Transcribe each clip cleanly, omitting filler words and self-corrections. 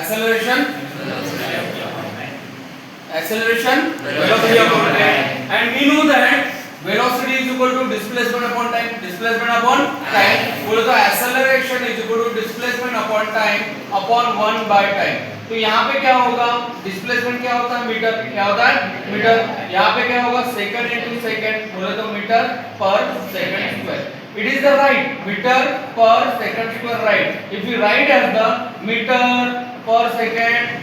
acceleration velocity upon time, and we know that velocity is equal to displacement upon time, displacement upon time, बोले तो acceleration is equal to displacement upon time upon 1 by time। तो यहाँ पे क्या होगा, displacement क्या होता है मीटर, क्या होता है मीटर, यहाँ पे क्या होगा सेकंड इनटू सेकंड, बोले तो मीटर पर second square. It is the right meter per second square, right? If you write as the meter per second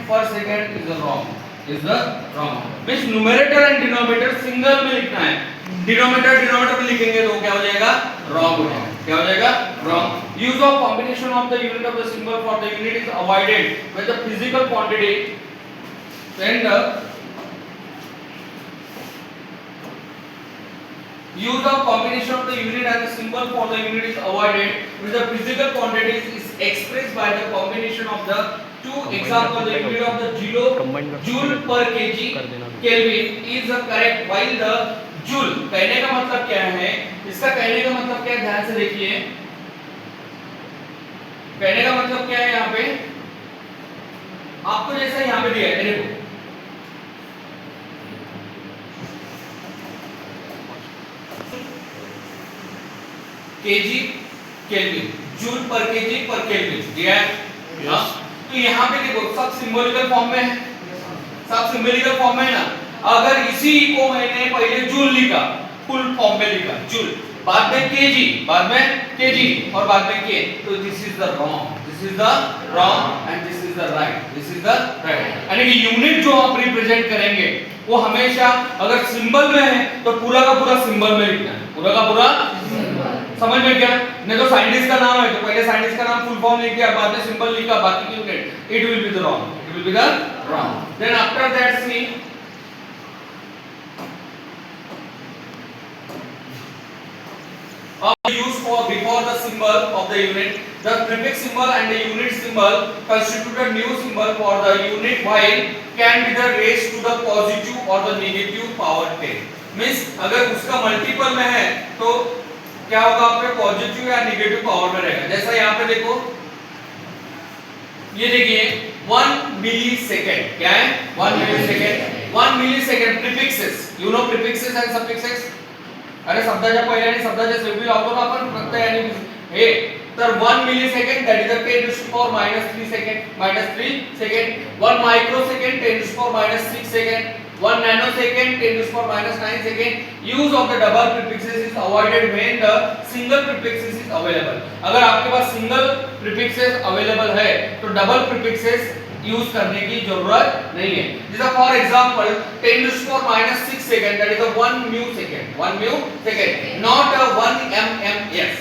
is the wrong, is the wrong। Means numerator and denominator single में लिखना है, denominator में लिखेंगे तो क्या हो जाएगा wrong हो जाएगा, क्या हो जाएगा wrong। Use of combination of the unit of the symbol for the unit is avoided when the physical quantity and the use of combination of the unit and the symbol for the unit is avoided when the physical quantities is expressed by the combination of the two example the unit of the joule per kg Kelvin is correct while the joule कहने का मतलब क्या है, इसका कहने का मतलब क्या है, ध्यान से देखिए कहने का मतलब क्या है। यहाँ पे आपको जैसा यहाँ पे दिया है देखो केजी केल्विन, जूल पर केजी पर केल्विन दिया है। तो यहाँ पे देखो सब सिंबॉलिकल फॉर्म में है, सब सिंबॉलिकल फॉर्म में है ना। अगर इसी को मैंने पहले जूल लिखा, फुल फॉर्म में लिखा जूल, बाद में केजी और बाद में के, तो this is the wrong and this is the right, यानी कि यूनिट जो आप रिप्रेजेंट करेंगे वो हमेशा अगर सिंबल में है तो पूरा का पूरा सिंबल में लिखना है, पूरा का पूरा समझ में क्या। नहीं तो साइंटिस्ट का नाम है तो पहले साइंटिस्ट का नाम फुल फॉर्म लिख दिया, बाद में सिंबल लिखा, बाकी की unit, it will be the wrong. Then after that see used for before the symbol of the unit, the prefix symbol and the unit symbol constitute a new symbol for the unit while can be the raised to the positive or the negative power 10। Means अगर उसका multiple में है तो क्या होगा, आपके positive या negative power में रहेगा। जैसा यहाँ पे देखो ये देखिए 1 मिलीसेकंड, क्या है 1 millisecond prefixes, you know prefixes and suffixes, अरे शब्दाच्या पहिले आणि शब्दाच्या शेवटी लावतो ना आपण प्रत्यय आणि हे, तर 1 millisecond that is the 10 to the power -3 second, 1 microsecond 10 to the power -6 second, 1 nanosecond 10 to the power -9 second। use of the double prefixes is avoided when the single prefixes is available। अगर आपके पास single prefixes available है तो double prefixes use करने की जरूरत नहीं है। जैसे for example 10 to the power -6 second that is a 1 mu second, not a 1 mms।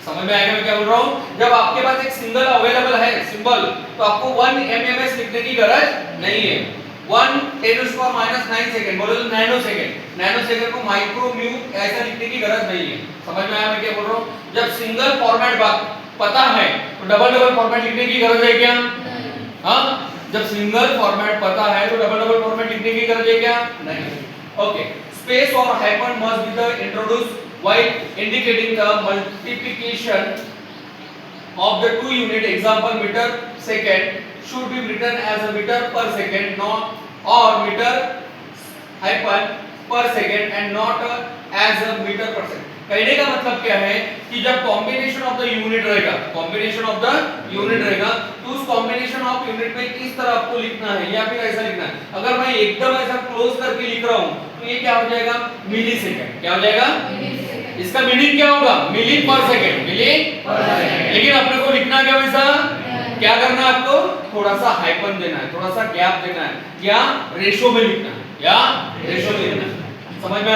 समझ में आएगा मैं क्या बोल रहा हूँ। जब आपके पास एक सिंगल अवेलेबल है सिंबल तो आपको 1 mms लिखने की गरज नहीं है। 1 10 to the power -9 सेकंड बोले तो नैनोसेकंड को माइक्रो म्यू ऐसा लिखने की गरज नहीं है। समझ में आया मैं क्या बोल रहा हूँ। जब सिंगल फॉर्मेट पता है तो डबल फॉर्मेट लिखने की गरज है क्या, हाँ जब सिंगल फॉर्मेट पता है तो डबल फॉर्मेट लिखने की गरज है क्या, नहीं। ओके, स्पेस और hyphen must be the introduce while indicating the multiplication of the two unit, example meter second should be written as a meter per second, not or meter hyphen per second and not as a meter per second। कहने का मतलब क्या है कि जब combination of the unit रहेगा तो उस कॉम्बिनेशन ऑफ यूनिट में किस तरह आपको लिखना है या फिर ऐसा लिखना है। अगर मैं एकदम ऐसा क्लोज करके लिख रहा हूं तो ये क्या हो जाएगा, मिली सेकंड, क्या हो जाएगा, इसका मीनिंग क्या होगा, मिली पर सेकंड, लेकिन अपने को लिखना क्या वैसा, क्या करना है आपको, थोड़ा सा हाइफन देना है, थोड़ा सा गैप देना है, या रेशो में लिखना है, या रेशो में लिखना है। समझ में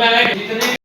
आया जितने